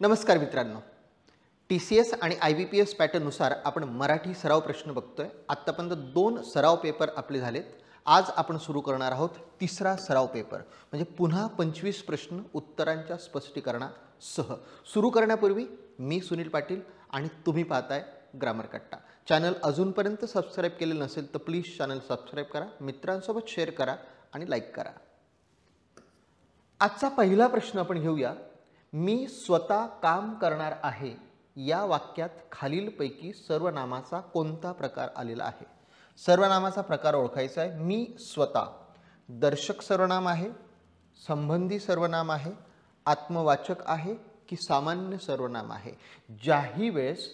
नमस्कार मित्रांनो, TCS आणि IBPS पॅटर्ननुसार आपण मराठी सराव प्रश्न बघतोय। आत्तापर्यंत 2 सराव पेपर आपले झालेत। आज आपण सुरू करणार आहोत तिसरा सराव पेपर, म्हणजे पुन्हा 25 प्रश्न उत्तरांच्या स्पष्टीकरणासह। सुरू करण्यापूर्वी मी सुनील पाटील आणि तुम्ही पाहताय ग्रामर कट्टा। चॅनल अजूनपर्यंत सबस्क्राइब केलेलं नसेल तर प्लीज चॅनल सबस्क्राइब करा, मित्रांसोबत शेअर करा आणि लाईक करा। आजचा पहिला प्रश्न आपण घेऊया। मी स्वतः काम करणार आहे या वाक्यात खालीलपैकी सर्वनामाचा कोणता प्रकार आलेला आहे? सर्वनामाचा प्रकार ओळखायचा आहे। मी स्वतः दर्शक सर्वनाम आहे, संबंधी सर्वनाम आहे, आत्मवाचक आहे की सामान्य सर्वनाम आहे? ज्याही वेळेस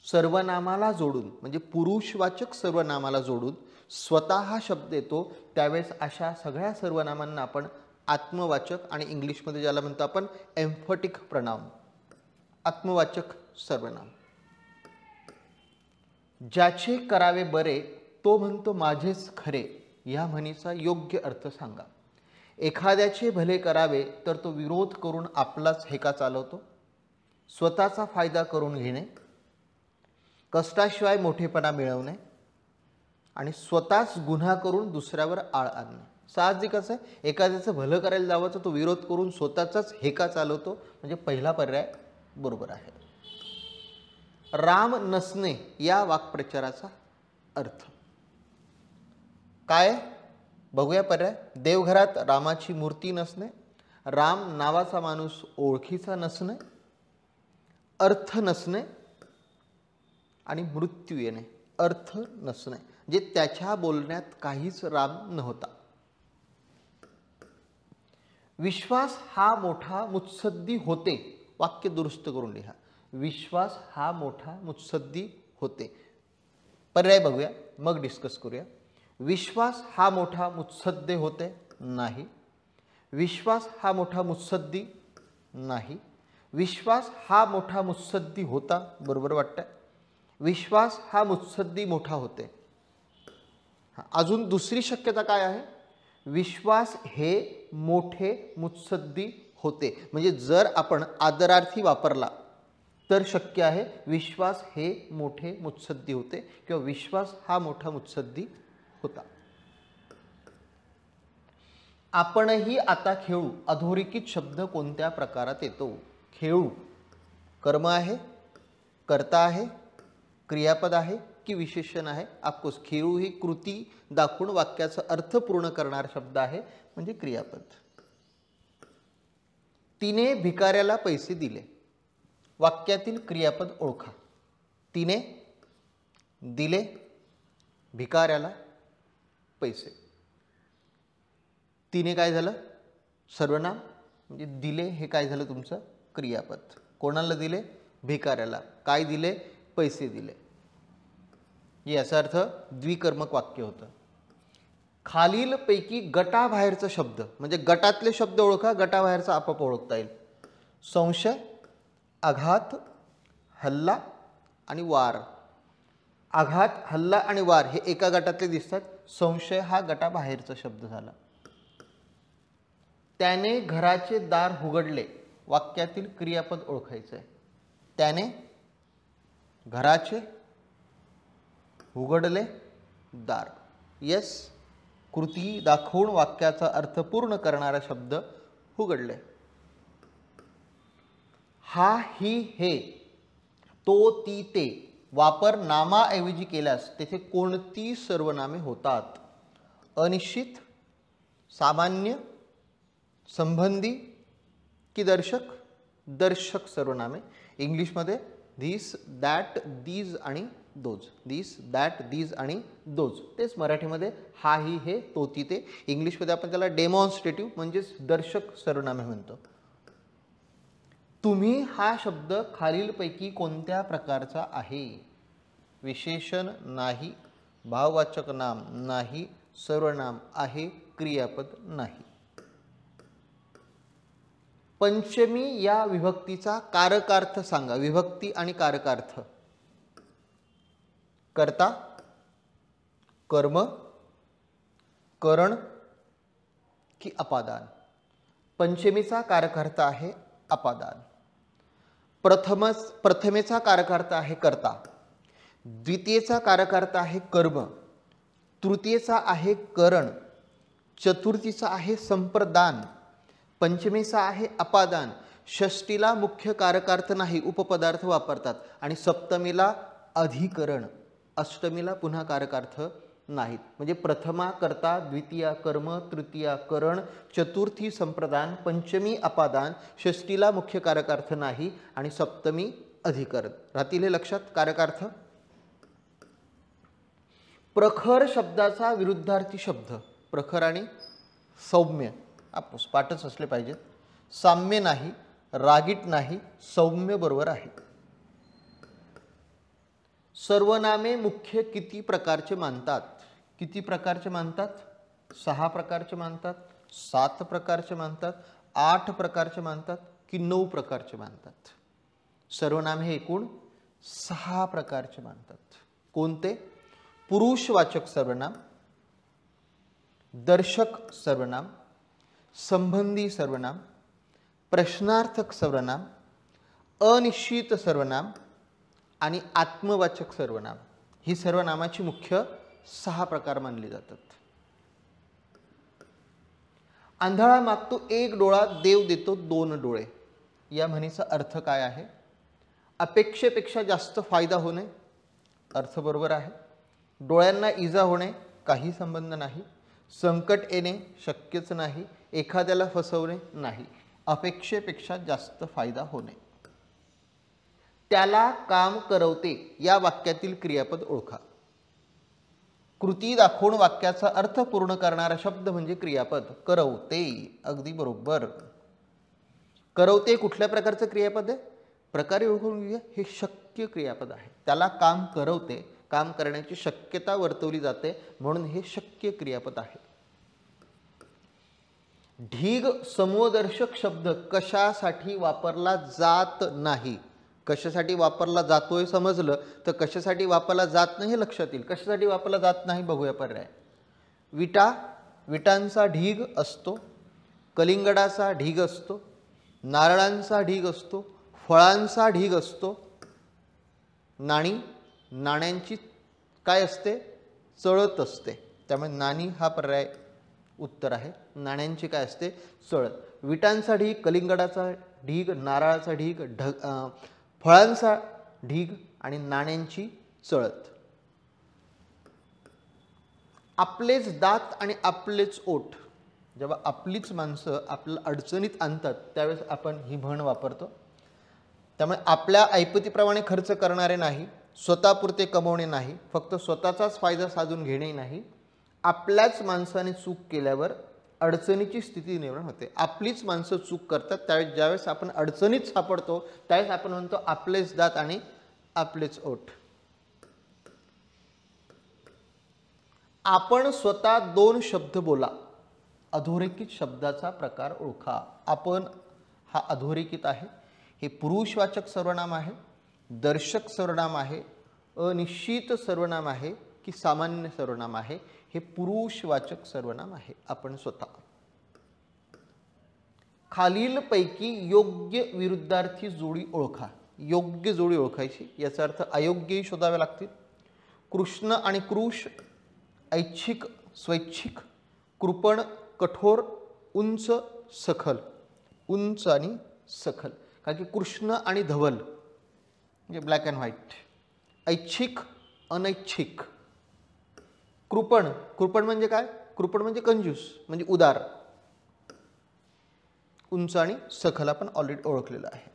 सर्वनामाला जोडून म्हणजे पुरुषवाचक सर्वनामाला जोडून स्वतः हा शब्द येतो त्यावेळेस अशा सगळ्या सर्वनामांना आपण आत्मवाचक आणि इंग्लिशमध्ये ज्याला म्हणतो आपण एम्फॅटिक प्रनाउन, आत्मवाचक सर्वनाम। ज्याचे करावे बरे तो म्हणतो माझेच खरे या म्हणीचा योग्य अर्थ सांगा। एखाद्याचे भले करावे तर तो विरोध करून आपलाच हेका चालवतो। स्वतःचा फायदा करून घेणे, कष्टाशिवाय मोठेपणा मिळवणे आणि स्वतःच गुन्हा करून दुसऱ्यावर आळ आणणे। साहजिकच आहे, एखाद्याचं भलं करायला जावं तर तो विरोध करून स्वतःचाच हेका चालवतो, म्हणजे पहिला पर्याय बरोबर आहे। राम नसणे या वाक्प्रचाराचा अर्थ काय? बघूया पर्याय। देवघरात रामाची मूर्ती नसणे, राम नावाचा माणूस ओळखीचा नसणे, अर्थ नसणे आणि मृत्यू येणे। अर्थ नसणे म्हणजे त्याच्या बोलण्यात काहीच राम नव्हता। विश्वास हा मोठा मुत्सद्दी होते, वाक्य दुरुस्त करून लिहा। विश्वास हा मोठा मुत्सद्दी होते। पर्याय बघूया मग डिस्कस करूया। विश्वास हा मोठा मुत्सद्दी होते नाही, विश्वास हा मोठा मुत्सद्दी नाही, विश्वास हा मोठा मुत्सद्दी होता बरोबर वाटतं, विश्वास हा मुत्सद्दी मोठा होते। अजून दुसरी शक्यता काय आहे? विश्वास हे मोठे मुत्सद्दी होते, म्हणजे जर आपण आदरार्थी वापरला तर शक्य आहे विश्वास हे मोठे मुत्सद्दी होते किंवा विश्वास हा मोठा मुत्सद्दी होता। आपणही आता खेळू अधोरेखित शब्द कोणत्या प्रकारात येतो? खेळू कर्म आहे, कर्ता आहे, क्रियापद आहे की विशेषण आहे? ऑफकोर्स खेळू ही कृती दाखवून वाक्याचा अर्थ पूर्ण करणारा शब्द आहे, म्हणजे क्रियापद। तिने भिकाऱ्याला पैसे दिले, वाक्यातील क्रियापद ओळखा। तिने दिले भिकाऱ्याला पैसे, तिने काय झालं? सर्वनाम, म्हणजे दिले हे काय झालं तुमचं? क्रियापद। कोणाला दिले? भिकाऱ्याला। काय दिले? पैसे दिले। याचा अर्थ द्विकर्मक वाक्य होतं। खालीलपैकी गटाबाहेरचा शब्द, म्हणजे गटातले शब्द ओळखा, गटाबाहेरचा आपोआप ओळखता येईल। संशय, आघात, हल्ला आणि वार। आघात, हल्ला आणि वार हे एका गटातले दिसतात, संशय हा गटाबाहेरचा शब्द झाला। त्याने घराचे दार उघडले, वाक्यातील क्रियापद ओळखायचं आहे। त्याने घराचे उघडले दार, यस, कृती दाखवून वाक्याचा अर्थ पूर्ण करणारा शब्द उघडले। हा, ही, हे, तो, ती, ते वापर नामाऐवजी केल्यास तेथे कोणती सर्वनामे होतात? अनिश्चित, सामान्य, संबंधी की दर्शक? दर्शक सर्वनामे। इंग्लिशमध्ये धिस, दॅट, दीज आणि दोज। धिस, दॅट, दीज आणि दोज। तेच मराठीमध्ये हा, ही, हे, तो, ती, ते। इंग्लिशमध्ये आपण त्याला डेमॉन्स्ट्रेटिव्ह म्हणजेच दर्शक सर्वनामे म्हणतो। तुम्ही हा शब्द खालीलपैकी कोणत्या प्रकारचा आहे? विशेषण नाही, भाववाचक नाम नाही, सर्वनाम आहे, क्रियापद नाही। पंचमी या विभक्तीचा कारकार्थ सांगा। विभक्ती आणि कारकार्थ। कर्ता, कर्म, करण की अपादान? पंचमीचा कारकार्थ आहे अपादान। प्रथमेचा कारकार्थ आहे कर्ता, द्वितीयेचा कारकार्थ आहे कर्म, तृतीयेचा आहे करण, चतुर्थीचा आहे संप्रदान, पंचमेचा आहे अपादान, षष्टीला मुख्य कारकार्थ नाही उपपदार्थ वापरतात आणि सप्तमीला अधिकरण, अष्टमीला पुन्हा कारकार्थ नाहीत. म्हणजे प्रथमा कर्ता, द्वितीया कर्म, तृतीया करण, चतुर्थी संप्रदान, पंचमी अपादान, षष्टीला मुख्य कारकार्थ नाही आणि सप्तमी अधिकरण. राहतील हे लक्षात कारकार्थ. प्रखर शब्दाचा विरुद्धार्थी शब्द, प्रखर आणि सौम्य आपस पाठच असले पाहिजेत. साम्य नाही, रागीट नाही, सौम्य बरोबर आहे. सर्वनामे मुख्य किती प्रकारचे मानतात? किती प्रकारचे मानतात? 6 प्रकारचे मानतात, 7 प्रकारचे मानतात, 8 प्रकारचे मानतात की 9 प्रकारचे मानतात? सर्वनामे हे एकूण 6 प्रकारचे मानतात. कोणते? पुरुषवाचक सर्वनाम, दर्शक सर्वनाम, संबंधी सर्वनाम, प्रश्नार्थक सर्वनाम, अनिश्चित सर्वनाम आणि आत्मवाचक सर्वनाम. ही सर्वनामाची मुख्य 6 प्रकार मानली जातात. आंधळा मागतो 1 डोळा, देव देतो 2 डोळे. या म्हणीचा अर्थ काय आहे? अपेक्षेपेक्षा जास्त फायदा होणे, अर्थ बरोबर आहे. डोळ्यांना इजा होणे, काही संबंध नाही. संकट येणे शक्यच नाही. एखाद्याला फसवणे नाही. अपेक्षेपेक्षा जास्त फायदा होणे. त्याला काम करवते या वाक्यातील क्रियापद ओळखा. कृती दाखवून वाक्याचा अर्थ पूर्ण करणारा शब्द म्हणजे क्रियापद. करवते, अगदी बरोबर. करवते कुठल्या प्रकारचं क्रियापद आहे? प्रकारे ओळखून घेऊया. हे शक्य क्रियापद आहे. त्याला काम करवते, काम करण्याची शक्यता वर्तवली जाते म्हणून हे शक्य क्रियापद आहे. ढीग समूहदर्शक शब्द कशासाठी वापरला जात नाही? कशासाठी वापरला जातोय समजलं, तर कशासाठी वापरला जात नाही हे लक्षात येईल. कशासाठी वापरला जात नाही बघूया पर्याय. विटा, विटांचा ढीग असतो. कलिंगडाचा ढीग असतो. नारळांचा ढीग असतो. फळांचा ढीग असतो. नाणी, नाण्यांची काय असते? चळत असते. त्यामुळे नाणी हा पर्याय उत्तर आहे. नाण्यांची काय असते? चळत. विटांचा ढीग, कलिंगडाचा ढीग, नारळाचा ढीग, फळांचा ढीग आणि नाण्यांची चळत. आपलेच दात आणि आपलेच ओठ. जेव्हा आपलीच माणसं आपल्याला अडचणीत आणतात त्यावेळेस आपण ही म्हण वापरतो. त्यामुळे आपल्या ऐपतीप्रमाणे खर्च करणारे नाही, स्वतःपुरते कमवणे नाही, फक्त स्वतःचाच फायदा साधून घेणे नाही. आपल्याच माणसाने चूक केल्यावर अडचणीची स्थिती निर्माण होते. आपलीच माणसं चूक करतात त्यावेळेस, ज्यावेळेस आपण अडचणीत सापडतो त्यावेळेस आपण म्हणतो आपलेच दात आणि आपलेच ओठ. आपण स्वतः 2 शब्द बोला. अधोरेखित शब्दाचा प्रकार ओळखा. आपण हा अधोरेखित आहे. हे पुरुषवाचक सर्वनाम आहे, दर्शक सर्वनाम आहे, अनिश्चित सर्वनाम आहे की सामान्य सर्वनाम आहे? हे पुरुषवाचक सर्वनाम आहे. आपण स्वतः. खालीलपैकी योग्य विरुद्धार्थी जोडी ओळखा. योग्य जोडी ओळखायची, याचा अर्थ अयोग्यही शोधावे लागतील. कृष्ण आणि कृश, ऐच्छिक स्वैच्छिक, कृपण कठोर, उंच सखल. उंच आणि सखल, कारण की कृष्ण आणि धवल म्हणजे ब्लॅक अँड व्हाईट. ऐच्छिक अनैच्छिक. कृपण, कृपण म्हणजे काय? कृपण म्हणजे कंजूस, म्हणजे उदार. उंच आणि सखल आपण ऑलरेडी ओळखलेलं आहे.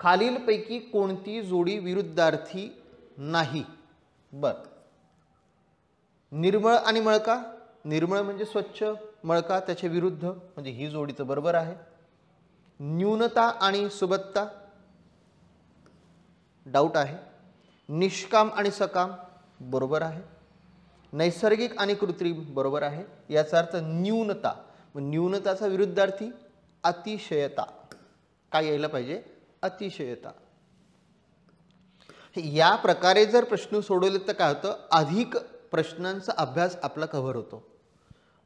खालीलपैकी कोणती जोडी विरुद्धार्थी नाही? बर. निर्मळ आणि मळका. निर्मळ म्हणजे स्वच्छ, मळका त्याच्या विरुद्ध, म्हणजे ही जोडी तर बरोबर आहे. न्यूनता आणि सुबत्ता, डाऊट आहे. निष्काम आणि सकाम, बरोबर आहे. नैसर्गिक आणि कृत्रिम, बरोबर आहे. याचा अर्थ न्यूनता. न्यूनताचा विरुद्धार्थी अतिशयता. काय यायला पाहिजे? अतिशयता. या प्रकारे जर प्रश्न सोडवले तर काय होतं? अधिक प्रश्नांचा अभ्यास आपला कव्हर होतो.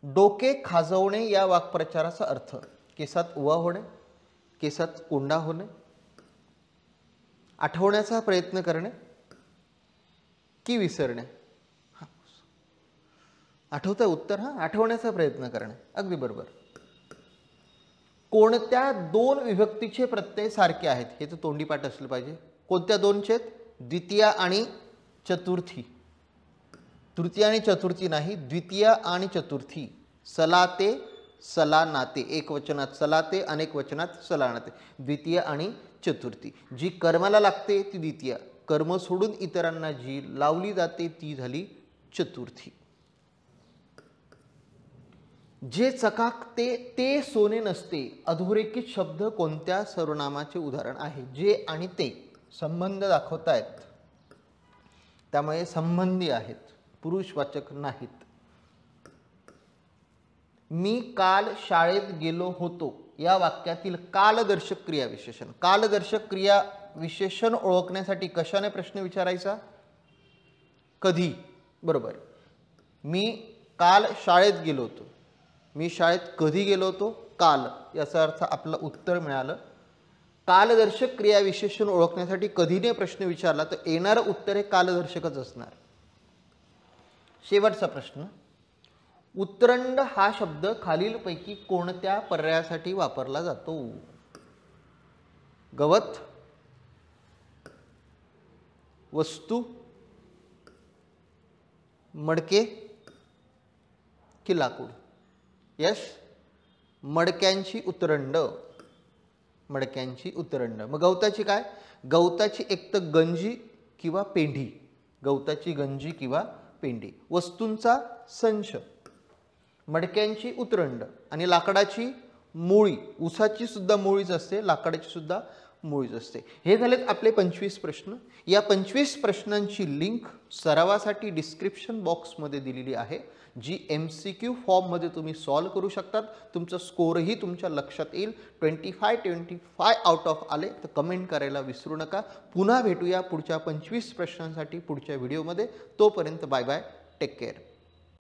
डोके खाजवणे या वाक्प्रचाराचा अर्थ केसात उवा होणे, केसात कोंडा होणे, आठवण्याचा प्रयत्न करणे की विसरणे? आठवतंय उत्तर? आठवण्याचा प्रयत्न करणे, अगदी बरोबर. कोणत्या दोन विभक्तीचे प्रत्यय सारखे आहेत? हे तर तोंडी पाठ असलं पाहिजे. कोणत्या दोनचे? द्वितीय आणि चतुर्थी. तृतीय आणि चतुर्थी नाही, द्वितीय आणि चतुर्थी. सलाते सलानाते, एक वचनात सलाते, अनेक वचनात सलानाते. द्वितीय आणि चतुर्थी. जी कर्माला लागते ती द्वितीय, कर्म सोडून इतरांना जी लावली जाते ती झाली चतुर्थी. जे चकाकते ते सोने नसते, अधोरेखित शब्द कोणत्या सर्वनामाचे उदाहरण आहे? जे आणि ते संबंध दाखवतायत, त्यामुळे संबंधी आहेत, पुरुषवाचक नाहीत. मी काल शाळेत गेलो होतो या वाक्यातील कालदर्शक क्रियाविशेषण. कालदर्शक क्रियाविशेषण ओळखण्यासाठी कशाने प्रश्न विचारायचा? कधी. बरोबर. मी काल शाळेत गेलो होतो. मी शाळेत कधी गेलो होतो? काल. याचा अर्थ आपलं उत्तर मिळालं. कालदर्शक क्रियाविशेषण ओळखण्यासाठी कधीने प्रश्न विचारला तर येणारं उत्तर हे कालदर्शकच असणार. शेवटचा प्रश्न. उतरंड हा शब्द खालीलपैकी कोणत्या पर्यायासाठी वापरला जातो? गवत, वस्तू, मडके की लाकूड? यस, मडक्यांची उतरंड. मडक्यांची उतरंड. मग गवताची काय? गवताची एक तर गंजी किंवा पेंढी. गवताची गंजी किंवा पेंढी. वस्तूंचा संच. मडक्यांची उतरंड. आणि लाकडाची मुळी. ऊसाची सुद्धा मुळीच असते, लाकडाची सुद्धा मुळीच असते. हे झालेत आपले 25 प्रश्न. या 25 प्रश्नांची लिंक सरावासाठी डिस्क्रिप्शन बॉक्समध्ये दिलेली आहे, जी MCQ फॉर्ममध्ये तुम्ही सॉल्व करू शकतात. तुमचा स्कोरही तुमच्या लक्षात येईल. 25 आउट ऑफ आले तर कमेंट करायला विसरू नका. पुन्हा भेटूया पुढच्या 25 प्रश्नांसाठी पुढच्या व्हिडिओमध्ये. तोपर्यंत बाय बाय, टेक केअर.